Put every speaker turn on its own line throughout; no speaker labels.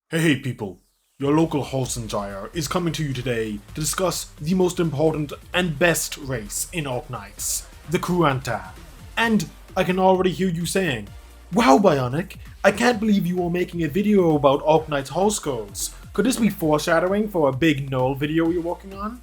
Hey people, your local horse enjoyer is coming to you today to discuss the most important and best race in Arknights, the Kuranta. And I can already hear you saying, "Wow Bionic, I can't believe you are making a video about Arknights Horsegirls. Could this be foreshadowing for a big Nearl video you're working on?"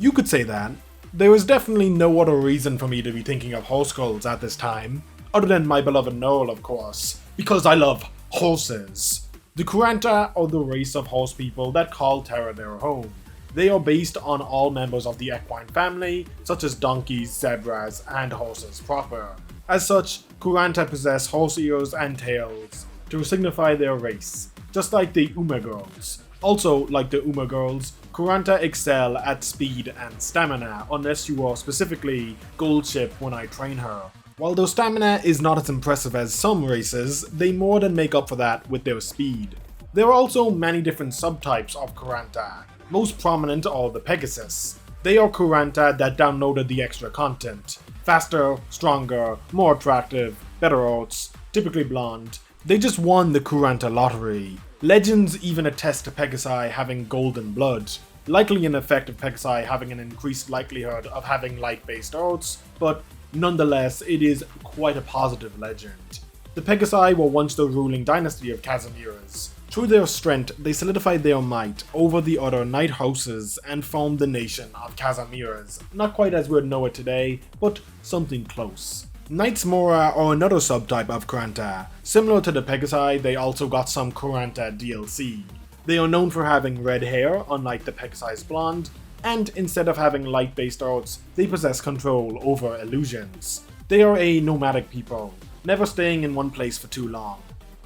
You could say that. There is definitely no other reason for me to be thinking of Horsegirls at this time, other than my beloved Nearl of course, because I love horses. The Kuranta are the race of horse people that call Terra their home. They are based on all members of the equine family, such as donkeys, zebras, and horses proper. As such, Kuranta possess horse ears and tails to signify their race, just like the Girls. Also, like the Girls, Kuranta excel at speed and stamina, unless you are specifically Gold Ship when I train her. While their stamina is not as impressive as some races, they more than make up for that with their speed. There are also many different subtypes of Kuranta. Most prominent are the Pegasus. They are Kuranta that downloaded the extra content. Faster, stronger, more attractive, better odds, typically blonde. They just won the Kuranta lottery. Legends even attest to Pegasi having golden blood, likely an effect of Pegasi having an increased likelihood of having light-based odds, but nonetheless, it is quite a positive legend. The Pegasi were once the ruling dynasty of Casimiras. Through their strength, they solidified their might over the other knight houses and formed the nation of Casimiras. Not quite as we'd know it today, but something close. Knights Mora are another subtype of Kuranta. Similar to the Pegasi, they also got some Kuranta DLC. They are known for having red hair, unlike the Pegasi's blonde, and instead of having light-based arts, they possess control over illusions. They are a nomadic people, never staying in one place for too long.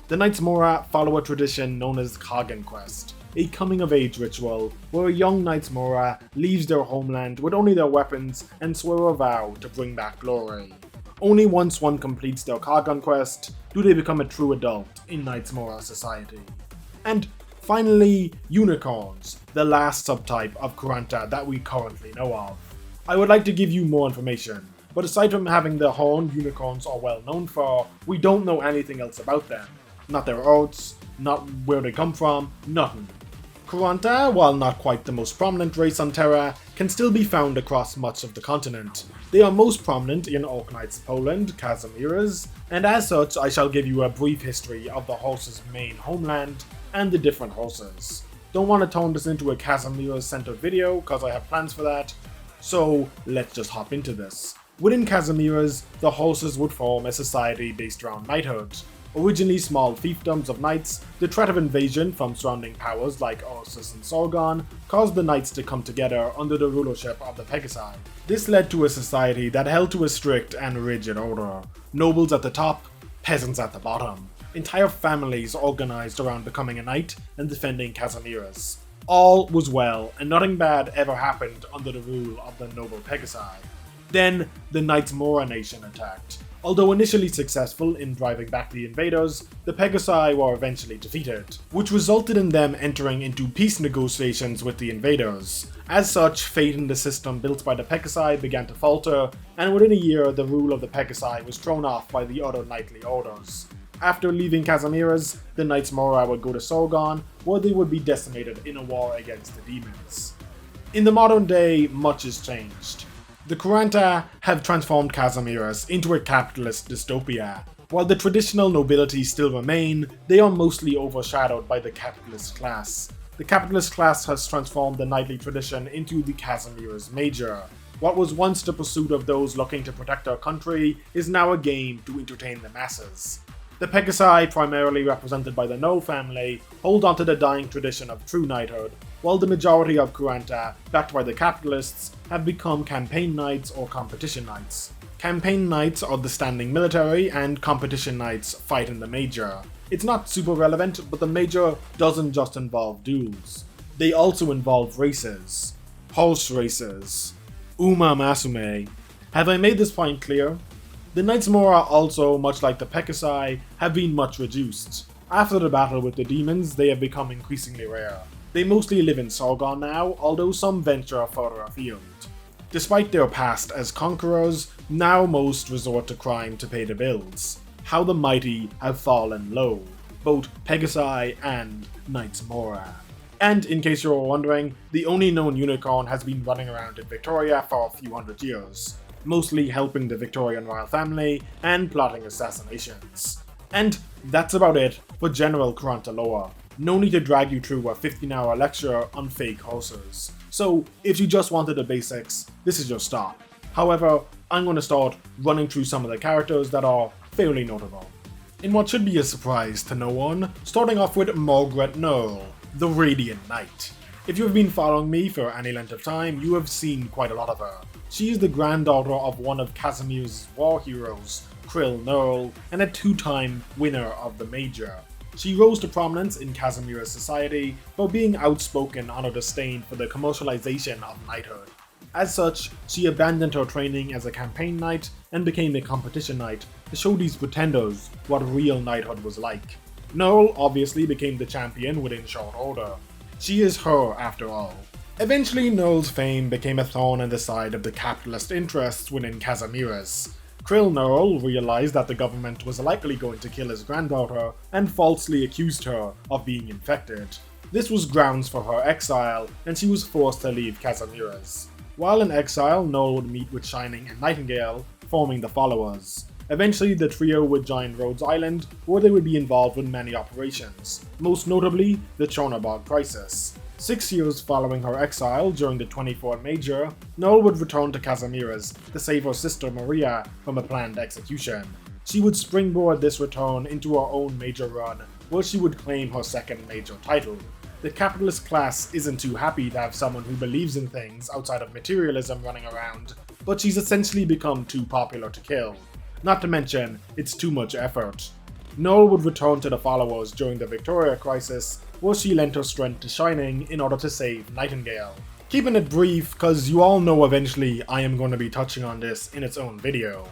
The Knights Mora follow a tradition known as Kagan Quest, a coming-of-age ritual where a young Knights Mora leaves their homeland with only their weapons and swear a vow to bring back glory. Only once one completes their Kagan Quest do they become a true adult in Knights Mora society. And finally, unicorns, the last subtype of Kuranta that we currently know of. I would like to give you more information, but aside from having the horn unicorns are well known for, we don't know anything else about them. Not their odds, not where they come from, nothing. Kuranta, while not quite the most prominent race on Terra, can still be found across much of the continent. They are most prominent in Arknights Poland, Casimiras, and as such I shall give you a brief history of the horse's main homeland and the different horses. Don't want to turn this into a Casimiras centered video cause I have plans for that, so let's just hop into this. Within Casimiras, the horses would form a society based around knighthood. Originally small fiefdoms of knights, the threat of invasion from surrounding powers like Ursus and Sargon caused the knights to come together under the rulership of the Pegasi. This led to a society that held to a strict and rigid order. Nobles at the top, peasants at the bottom. Entire families organized around becoming a knight and defending Casimiras. All was well, and nothing bad ever happened under the rule of the noble Pegasi. Then, the Knights Mora nation attacked. Although initially successful in driving back the invaders, the Pegasi were eventually defeated, which resulted in them entering into peace negotiations with the invaders. As such, faith in the system built by the Pegasi began to falter, and within a year the rule of the Pegasi was thrown off by the other knightly orders. After leaving Casimiras, the Knights Mora would go to Sargon, where they would be decimated in a war against the demons. In the modern day, much has changed. The Kuranta have transformed Casimiras into a capitalist dystopia. While the traditional nobility still remain, they are mostly overshadowed by the capitalist class. The capitalist class has transformed the knightly tradition into the Casimiras Major. What was once the pursuit of those looking to protect their country is now a game to entertain the masses. The Pegasi, primarily represented by the Nearl family, hold on to the dying tradition of true knighthood, while the majority of Kuranta, backed by the capitalists, have become campaign knights or competition knights. Campaign knights are the standing military, and competition knights fight in the major. It's not super relevant, but the major doesn't just involve duels. They also involve races. Horse races. Uma Masume. Have I made this point clear? The Knights Mora also, much like the Pegasi, have been much reduced. After the battle with the demons, they have become increasingly rare. They mostly live in Sargon now, although some venture further afield. Despite their past as conquerors, now most resort to crime to pay the bills. How the mighty have fallen low. both Pegasi and Knights Mora. And in case you were wondering, the only known unicorn has been running around in Victoria for a few hundred years, mostly helping the Victorian royal family and plotting assassinations. And that's about it for general Kuranta lore. No need to drag you through a 15-hour lecture on fake horses. So if you just wanted the basics, this is your stop. However, I'm going to start running through some of the characters that are fairly notable. In what should be a surprise to no one, starting off with Nearl, the Radiant Knight. If you have been following me for any length of time, you have seen quite a lot of her. She is the granddaughter of one of Casimir's war heroes, Nearl, and a two-time winner of the Major. She rose to prominence in Casimir's society for being outspoken on her disdain for the commercialization of knighthood. As such, she abandoned her training as a campaign knight and became a competition knight to show these pretenders what real knighthood was like. Nearl obviously became the champion within short order. She is her after all. Eventually, Nearl's fame became a thorn in the side of the capitalist interests within Casimir's. Nearl realized that the government was likely going to kill his granddaughter and falsely accused her of being infected. This was grounds for her exile, and she was forced to leave Casimir's. While in exile, Nearl would meet with Shining and Nightingale, forming the Followers. Eventually, the trio would join Rhodes Island, where they would be involved in many operations, most notably the Chonabog Crisis. 6 years following her exile during the 24th Major, Nearl would return to Casimir's to save her sister Maria from a planned execution. She would springboard this return into her own major run, where she would claim her second major title. The capitalist class isn't too happy to have someone who believes in things outside of materialism running around, but she's essentially become too popular to kill. Not to mention, it's too much effort. Nearl would return to the Followers during the Victoria Crisis, where she lent her strength to Shining in order to save Nightingale. Keeping it brief, cause you all know eventually I am going to be touching on this in its own video.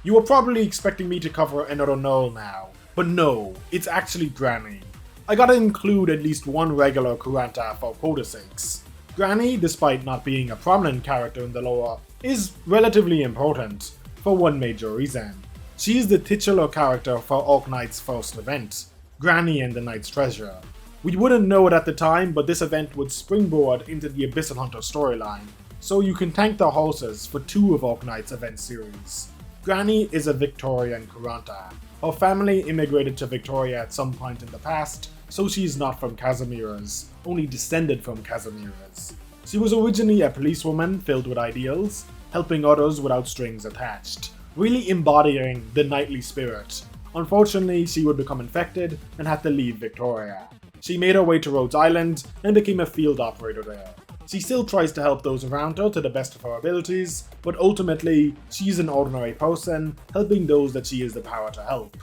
You were probably expecting me to cover another Nearl now, but no, it's actually Grani. I gotta include at least one regular Kuranta for quota sakes. Grani, despite not being a prominent character in the lore, is relatively important, for one major reason. She is the titular character for Arknights' first event, Grani and the Knight's Treasure. We wouldn't know it at the time, but this event would springboard into the Abyssal Hunter storyline, so you can thank the horses for 2 of Arknights' event series. Grani is a Victorian Kuranta. Her family immigrated to Victoria at some point in the past, so she is not from Casimir's, only descended from Casimir's. She was originally a policewoman filled with ideals, helping others without strings attached, really embodying the knightly spirit. Unfortunately, she would become infected and had to leave Victoria. She made her way to Rhodes Island and became a field operator there. She still tries to help those around her to the best of her abilities, but ultimately, she is an ordinary person, helping those that she has the power to help.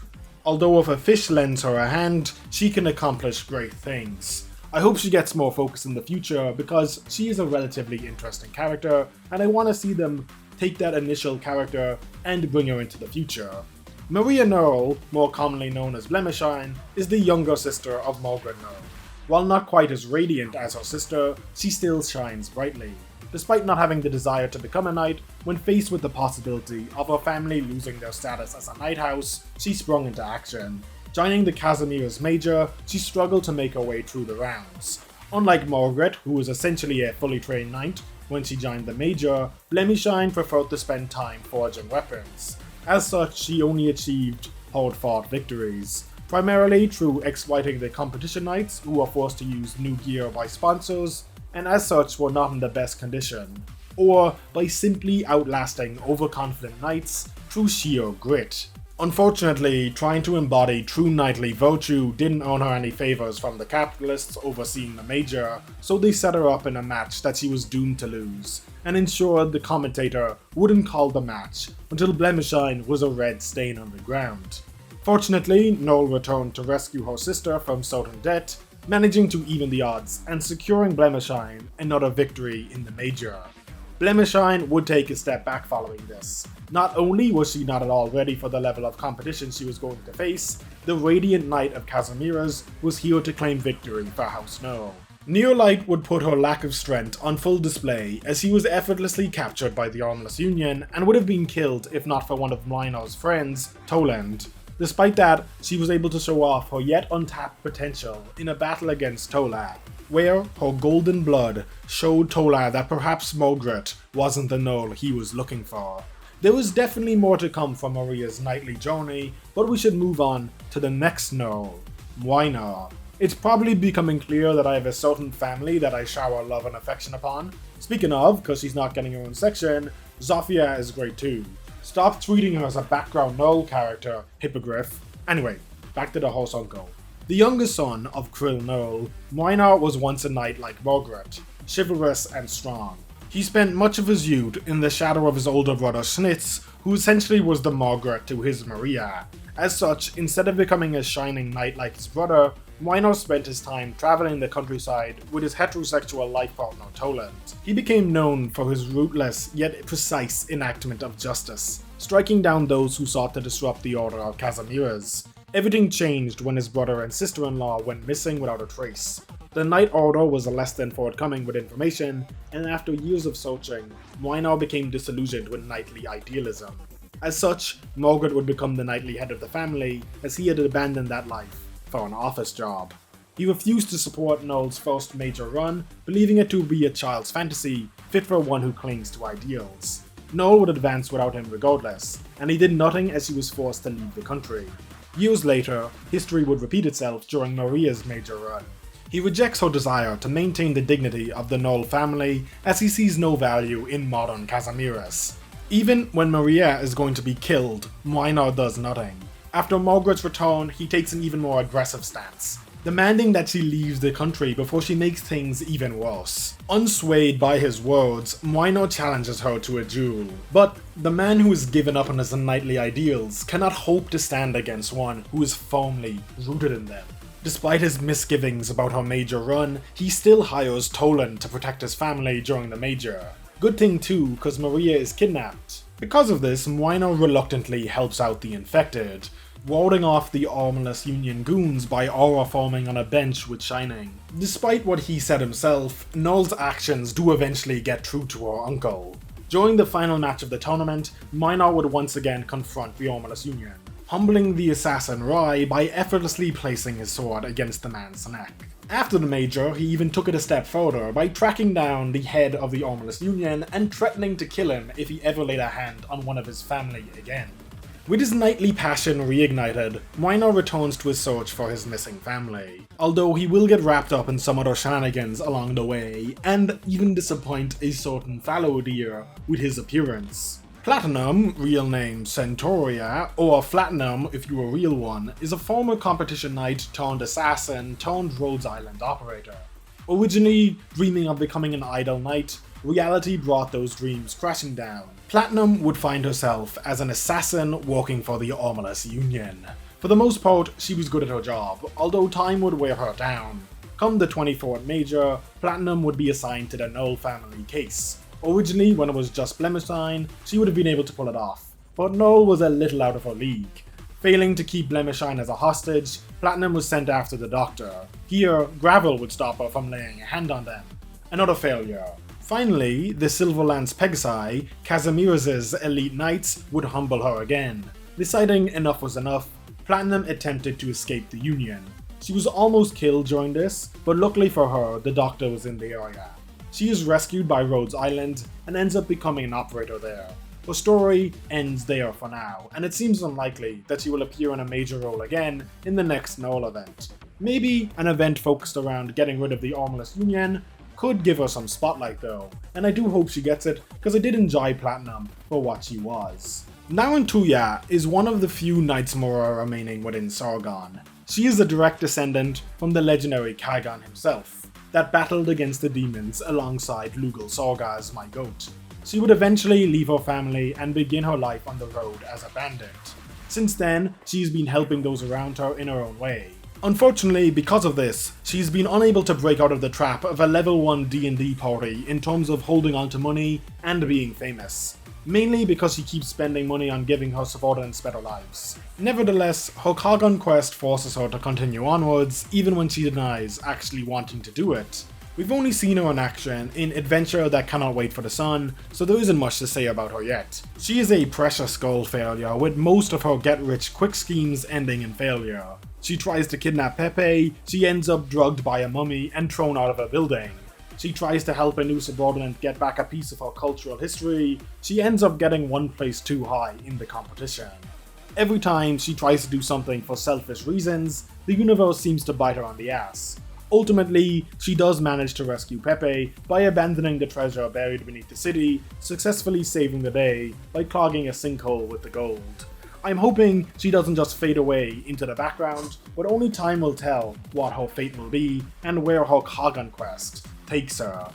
Although if a fish lends her a hand, she can accomplish great things. I hope she gets more focus in the future because she is a relatively interesting character, and I want to see them take that initial character and bring her into the future. Maria Nearl, more commonly known as Blemishine, is the younger sister of Nearl. While not quite as radiant as her sister, she still shines brightly. Despite not having the desire to become a knight, when faced with the possibility of her family losing their status as a knight house, she sprung into action. Joining the Casimir's Major, she struggled to make her way through the rounds. Unlike Margaret, who was essentially a fully trained knight, when she joined the Major, Blemishine preferred to spend time forging weapons. As such, she only achieved hard-fought victories, primarily through exploiting the competition knights who were forced to use new gear by sponsors, and as such were not in the best condition, or by simply outlasting overconfident knights through sheer grit. Unfortunately, trying to embody true knightly virtue didn't earn her any favors from the capitalists overseeing the Major, so they set her up in a match that she was doomed to lose, and ensured the commentator wouldn't call the match until Blemishine was a red stain on the ground. Fortunately, Nearl returned to rescue her sister from certain debt, managing to even the odds and securing Blemishine another victory in the Major. Blemishine would take a step back following this. Not only was she not at all ready for the level of competition she was going to face, the Radiant Knight of Casimir's was here to claim victory for House Nearl. Nearlight would put her lack of strength on full display as he was effortlessly captured by the Armless Union and would have been killed if not for one of Mlynar's friends, Tola. Despite that, she was able to show off her yet untapped potential in a battle against Tola, where her golden blood showed Tola that perhaps Margaret wasn't the Nearl he was looking for. There was definitely more to come from Maria's knightly journey, but we should move on to the next Nearl, Mlynar. It's probably becoming clear that I have a certain family that I shower love and affection upon. Speaking of, because she's not getting her own section, Zofia is great too. Stop treating her as a background Nearl character, hippogriff. Anyway, back to the horse uncle. The youngest son of Krill Nearl, Mlynar was once a knight like Margaret, chivalrous and strong. He spent much of his youth in the shadow of his older brother Schnitz, who essentially was the Margaret to his Maria. As such, instead of becoming a shining knight like his brother, Mlynar spent his time traveling the countryside with his heterosexual life partner Toland. He became known for his ruthless yet precise enactment of justice, striking down those who sought to disrupt the order of Casimiras. Everything changed when his brother and sister-in-law went missing without a trace. The Knight Order was less than forthcoming with information, and after years of searching, Mlynar became disillusioned with knightly idealism. As such, Margaret would become the knightly head of the family, as he had abandoned that life for an office job. He refused to support Nearl's first major run, believing it to be a child's fantasy, fit for one who clings to ideals. Nearl would advance without him regardless, and he did nothing as he was forced to leave the country. Years later, history would repeat itself during Maria's major run. He rejects her desire to maintain the dignity of the Nearl family, as he sees no value in modern Casimiras. Even when Maria is going to be killed, Mlynar does nothing. After Margaret's return, he takes an even more aggressive stance, demanding that she leaves the country before she makes things even worse. Unswayed by his words, Mlynar challenges her to a duel, but the man who has given up on his knightly ideals cannot hope to stand against one who is firmly rooted in them. Despite his misgivings about her major run, he still hires Toland to protect his family during the major. Good thing too, cause Maria is kidnapped. Because of this, Mlynar reluctantly helps out the infected, warding off the Armless Union goons by aura forming on a bench with Shining. Despite what he said himself, Nearl's actions do eventually get through to her uncle. During the final match of the tournament, Mlynar would once again confront the Armless Union, humbling the assassin Rai by effortlessly placing his sword against the man's neck. After the major, he even took it a step further by tracking down the head of the Armless Union and threatening to kill him if he ever laid a hand on one of his family again. With his knightly passion reignited, Mlynar returns to his search for his missing family, although he will get wrapped up in some other shenanigans along the way, and even disappoint a certain fallow deer with his appearance. Platinum, real name Centauria, or Flatinum if you're a real one, is a former competition knight turned assassin turned Rhodes Island operator. Originally dreaming of becoming an idle knight, reality brought those dreams crashing down. Platinum would find herself as an assassin working for the Armless Union. For the most part, she was good at her job, although time would wear her down. Come the 24th Major, Platinum would be assigned to the Nearl family case. Originally, when it was just Blemishine, she would have been able to pull it off, but Nearl was a little out of her league. Failing to keep Blemishine as a hostage, Platinum was sent after the Doctor. Here, Gravel would stop her from laying a hand on them. Another failure. Finally, the Silverlance Pegasi, Casimiras' elite knights, would humble her again. Deciding enough was enough, Platinum attempted to escape the Union. She was almost killed during this, but luckily for her, the Doctor was in the area. She is rescued by Rhodes Island and ends up becoming an operator there. Her story ends there for now, and it seems unlikely that she will appear in a major role again in the next Nearl event. Maybe an event focused around getting rid of the Armless Union could give her some spotlight though, and I do hope she gets it, because I did enjoy Platinum for what she was. Narantuya is one of the few Knights Mora remaining within Sargon. She is a direct descendant from the legendary Kagan himself, that battled against the demons alongside Lugal Sargas, my goat. She would eventually leave her family and begin her life on the road as a bandit. Since then, she's been helping those around her in her own way. Unfortunately, because of this, she's been unable to break out of the trap of a level 1 D&D party in terms of holding on to money and being famous. Mainly because she keeps spending money on giving her subordinates better lives. Nevertheless, her Kagan quest forces her to continue onwards, even when she denies actually wanting to do it. We've only seen her in action in Adventure That Cannot Wait for the Sun, so there isn't much to say about her yet. She is a precious gold failure, with most of her get-rich-quick schemes ending in failure. She tries to kidnap Pepe, she ends up drugged by a mummy and thrown out of a building. She tries to help a new subordinate get back a piece of her cultural history, she ends up getting one place too high in the competition. Every time she tries to do something for selfish reasons, the universe seems to bite her on the ass. Ultimately, she does manage to rescue Pepe by abandoning the treasure buried beneath the city, successfully saving the day by clogging a sinkhole with the gold. I'm hoping she doesn't just fade away into the background, but only time will tell what her fate will be and where her Kagan quest takes her.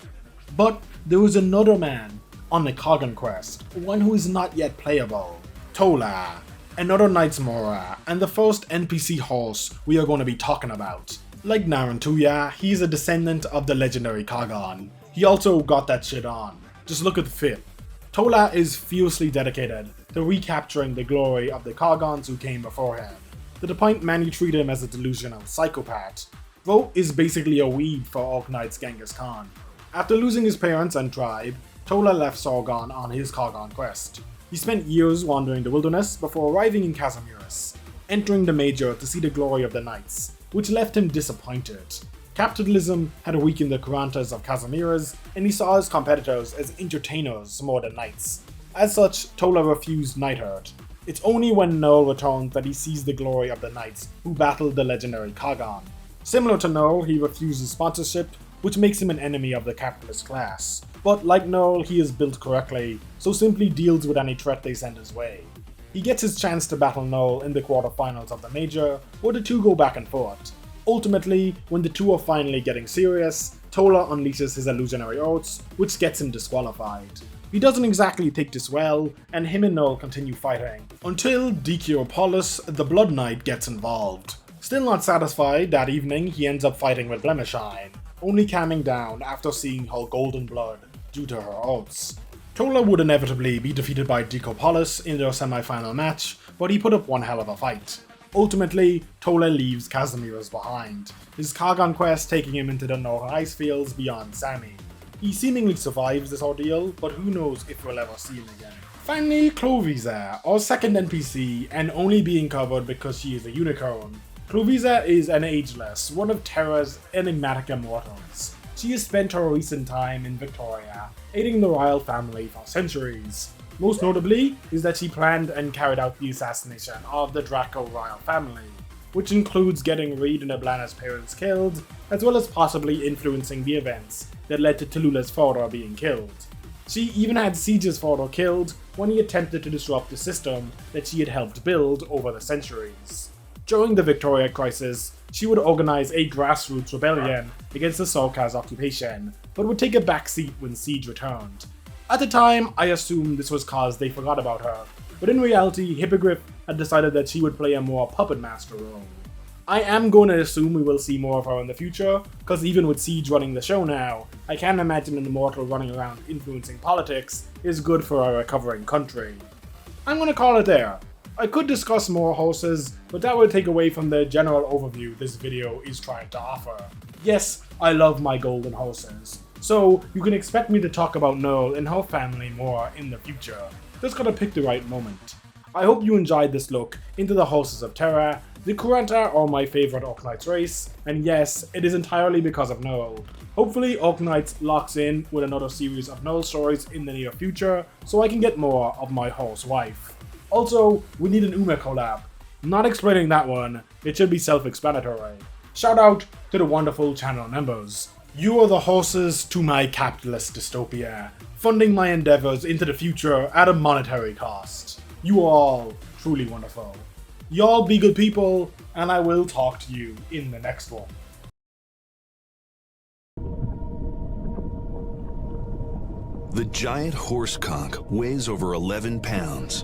But there is another man on the Kagan quest, one who is not yet playable. Tola, another Knight's Mora, and the first NPC horse we are going to be talking about. Like Narantuya, he's a descendant of the legendary Kagan. He also got that shit on. Just look at the fit. Tola is fiercely dedicated to recapturing the glory of the Kagans who came before him, to the point many treat him as a delusional psychopath. Vo is basically a weed for Arknights Genghis Khan. After losing his parents and tribe, Tola left Sargon on his Kagan quest. He spent years wandering the wilderness before arriving in Casimiris, entering the Major to see the glory of the Knights, which left him disappointed. Capitalism had weakened the Kurantas of Casimiris, and he saw his competitors as entertainers more than knights. As such, Tola refused knighthood. It's only when Nearl returns that he sees the glory of the knights who battled the legendary Kagan. Similar to Nearl, he refuses sponsorship, which makes him an enemy of the capitalist class. But like Nearl, he is built correctly, so simply deals with any threat they send his way. He gets his chance to battle Nearl in the quarterfinals of the Major, where the two go back and forth. Ultimately, when the two are finally getting serious, Tola unleashes his illusionary arts, which gets him disqualified. He doesn't exactly take this well, and him and Nearl continue fighting, until Diciopolis, the Blood Knight, gets involved. Still not satisfied, that evening he ends up fighting with Blemishine, only calming down after seeing her golden blood due to her arts. Tola would inevitably be defeated by Diciopolis in their semi-final match, but he put up one hell of a fight. Ultimately, Tola leaves Casimiris behind, his Kagan quest taking him into the northern ice fields beyond Sami. He seemingly survives this ordeal, but who knows if we'll ever see him again. Finally, Clovisa, our second NPC, and only being covered because she is a unicorn. Clovisa is an ageless, one of Terra's enigmatic immortals. She has spent her recent time in Victoria, aiding the royal family for centuries. Most notably is that she planned and carried out the assassination of the Draco royal family, which includes getting Reed and Ablana's parents killed, as well as possibly influencing the events that led to Tallulah's father being killed. She even had Siege's father killed when he attempted to disrupt the system that she had helped build over the centuries. During the Victoria crisis, she would organize a grassroots rebellion against the Sarkaz occupation, but would take a backseat when Siege returned. At the time, I assumed this was cause they forgot about her, but in reality, Hippogriff had decided that she would play a more puppet master role. I am going to assume we will see more of her in the future, cause even with Siege running the show now, I can't imagine an immortal running around influencing politics is good for a recovering country. I'm gonna call it there. I could discuss more horses, but that would take away from the general overview this video is trying to offer. Yes, I love my golden horses, so you can expect me to talk about Nearl and her family more in the future. Just gotta pick the right moment. I hope you enjoyed this look into the horses of Terra. The Kuranta are my favorite Arknights race, and yes, it is entirely because of Nearl. Hopefully Arknights locks in with another series of Nearl stories in the near future, so I can get more of my horse wife. Also, we need an Uma collab. Not explaining that one, it should be self-explanatory. Shout out to the wonderful channel members. You are the horses to my capitalist dystopia, funding my endeavors into the future at a monetary cost. You are all truly wonderful. Y'all be good people, and I will talk to you in the next one.
The giant horse conch weighs over 11 pounds.